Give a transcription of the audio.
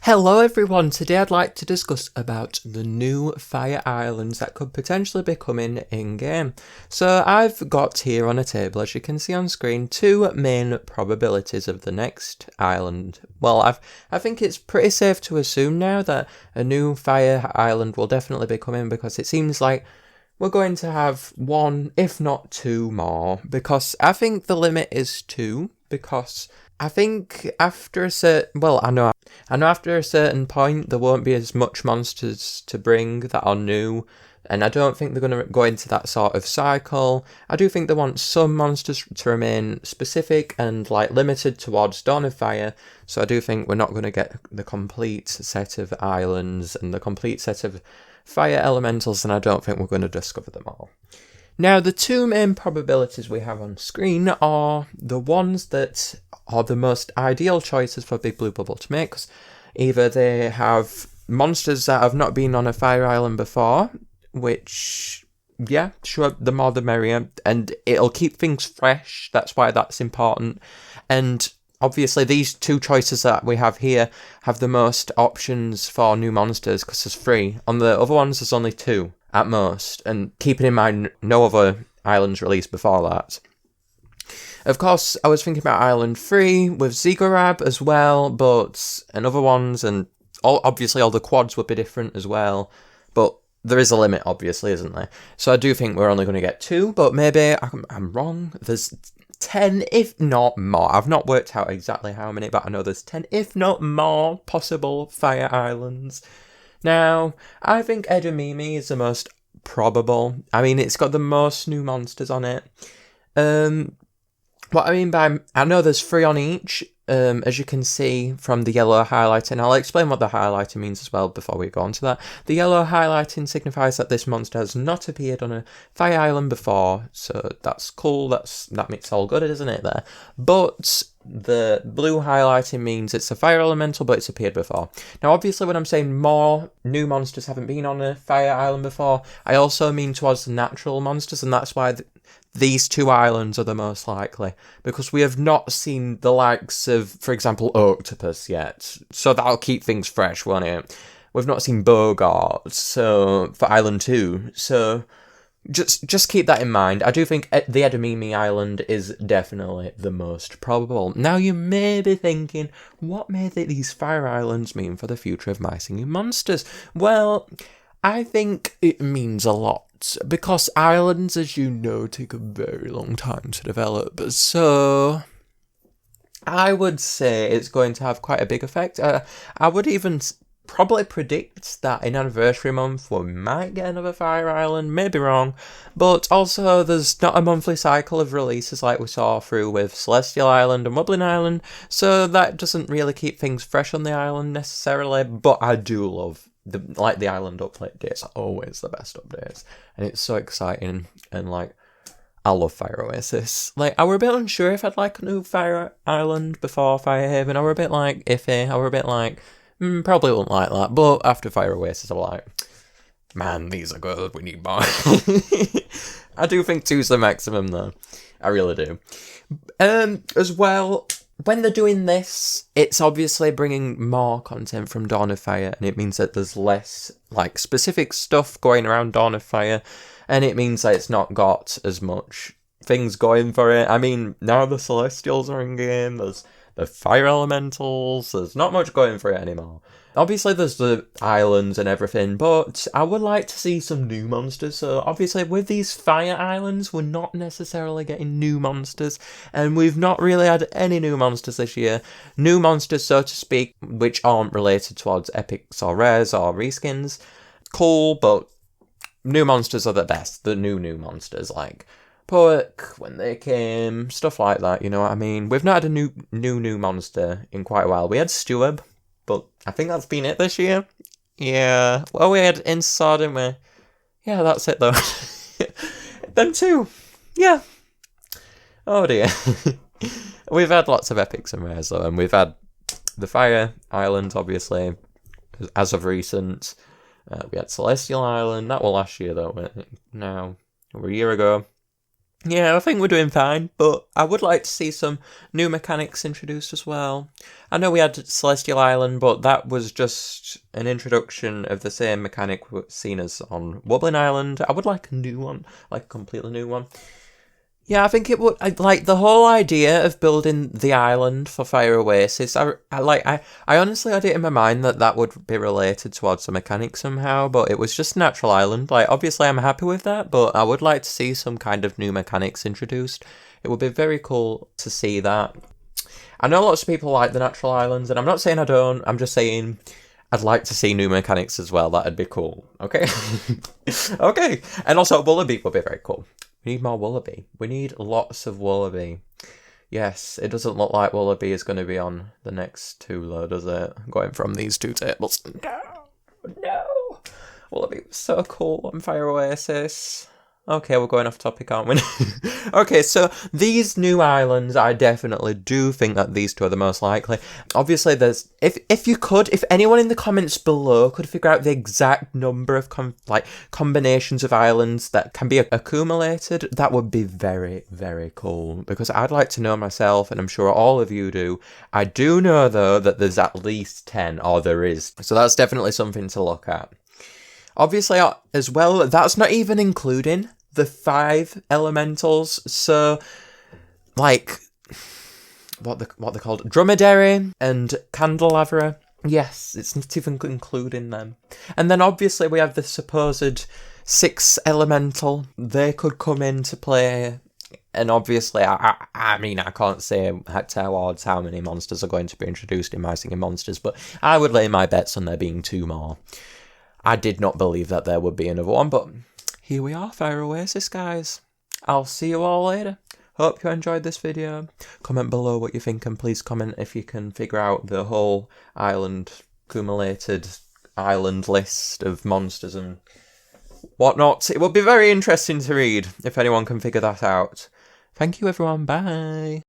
Hello everyone, today I'd like to discuss about the new Fire Islands that could potentially be coming in-game. So I've got here on a table, as you can see on screen, two main probabilities of the next island. Well, I think it's pretty safe to assume now that a new Fire Island will definitely be coming, because it seems like we're going to have one, if not two more, because I think the limit is two, because I think after a certain, I know after a certain point there won't be as much monsters to bring that are new, and I don't think they're going to go into that sort of cycle. I do think they want some monsters to remain specific and limited towards Dawn of Fire, so I do think we're not going to get the complete set of islands and the complete set of fire elementals, and I don't think we're going to discover them all. Now, the two main probabilities we have on screen are the ones that are the most ideal choices for Big Blue Bubble to make. Either they have monsters that have not been on a fire island before, which, yeah, sure, the more the merrier, and it'll keep things fresh, that's why that's important. And obviously these two choices that we have here have the most options for new monsters, because there's three. On the other ones, there's only two at most, and keeping in mind no other islands released before that. Of course, I was thinking about Island 3 with Ziggurat as well, and other ones, and obviously all the quads would be different as well, but there is a limit, obviously, isn't there? So I do think we're only going to get two, but maybe I'm wrong. There's 10, if not more. I've not worked out exactly how many, but I know there's 10, if not more, possible fire islands. Now, I think Edamame is the most probable. I mean, it's got the most new monsters on it. What I mean by, I know there's 3 on each, as you can see from the yellow highlighting. I'll explain what the highlighting means as well before we go on to that. The yellow highlighting signifies that this monster has not appeared on a fire island before, so that's cool, that makes all good, isn't it there? But the blue highlighting means it's a fire elemental, but it's appeared before. Now, obviously, when I'm saying more new monsters haven't been on a fire island before, I also mean towards the natural monsters, and that's why these two islands are the most likely, because we have not seen the likes of, for example, Octopus yet, so that'll keep things fresh, won't it? We've not seen Bogart, so for Island 2, so just keep that in mind. I do think the Edamame Island is definitely the most probable. Now, you may be thinking, what may these fire islands mean for the future of My Singing Monsters? Well, I think it means a lot, because islands, as you know, take a very long time to develop, so I would say it's going to have quite a big effect. I would even probably predict that in Anniversary Month we might get another Fire Island, maybe wrong, but also there's not a monthly cycle of releases like we saw through with Celestial Island and Wobbling Island, so that doesn't really keep things fresh on the island necessarily, but I do love the island update days are always the best updates, and it's so exciting, and I love Fire Oasis. I were a bit unsure if I'd like a new Fire Island before Fire Haven. I were a bit iffy. I were a bit probably wouldn't like that, but after Fire Oasis I was like, man, these are good, we need more. I do think 2's the maximum though, I really do. As well, when they're doing this, it's obviously bringing more content from Dawn of Fire, and it means that there's less, specific stuff going around Dawn of Fire, and it means that it's not got as much things going for it. I mean, now the Celestials are in game, there's the Fire Elementals, there's not much going for it anymore. Obviously, there's the islands and everything, but I would like to see some new monsters. So, obviously, with these Fire Islands, we're not necessarily getting new monsters, and we've not really had any new monsters this year. New monsters, so to speak, which aren't related towards epics or rares or reskins. Cool, but new monsters are the best. The new monsters, like Poek, when they came, stuff like that, you know what I mean? We've not had a new monster in quite a while. We had Steward, but I think that's been it this year. Yeah. Well, we had Insod, didn't we? Yeah, that's it, though. Them two. Yeah. Oh, dear. We've had lots of epics and rares, though, and we've had the Fire Island, obviously, as of recent. We had Celestial Island. That was last year, though. Now, over a year ago. Yeah, I think we're doing fine, but I would like to see some new mechanics introduced as well. I know we had Celestial Island, but that was just an introduction of the same mechanic we've seen as on Wobbling Island. I would like a new one, like a completely new one. Yeah, I think it would. Like the whole idea of building the island for Fire Oasis. I honestly had it in my mind that that would be related towards the mechanic somehow, but it was just a natural island. Like, obviously, I'm happy with that, but I would like to see some kind of new mechanics introduced. It would be very cool to see that. I know lots of people like the natural islands, and I'm not saying I don't. I'm just saying I'd like to see new mechanics as well. That'd be cool. Okay. Okay. And also, Wallaby would be very cool. We need more Wallaby. We need lots of Wallaby. Yes, it doesn't look like Wallaby is going to be on the next two, though, does it? Going from these two tables. No! No! Wallaby was so cool on Fire Oasis. Okay, we're going off topic, aren't we? Okay, so these new islands, I definitely do think that these two are the most likely. Obviously, there's if anyone in the comments below could figure out the exact number of combinations of islands that can be accumulated, that would be very, very cool. Because I'd like to know myself, and I'm sure all of you do. I do know though that there's at least 10, or there is. So that's definitely something to look at. Obviously, as well, that's not even including the 5 elementals. So, like, what they're called? Dromedary and Candelabra. Yes, it's not even including them. And then obviously we have the supposed 6 elemental. They could come into play. And obviously, I mean, I can't say towards how many monsters are going to be introduced in My Singing Monsters, but I would lay my bets on there being 2 more. I did not believe that there would be another one, but here we are, Fire Oasis, guys. I'll see you all later. Hope you enjoyed this video. Comment below what you think, and please comment if you can figure out the whole island, accumulated island list of monsters and whatnot. It would be very interesting to read if anyone can figure that out. Thank you, everyone. Bye.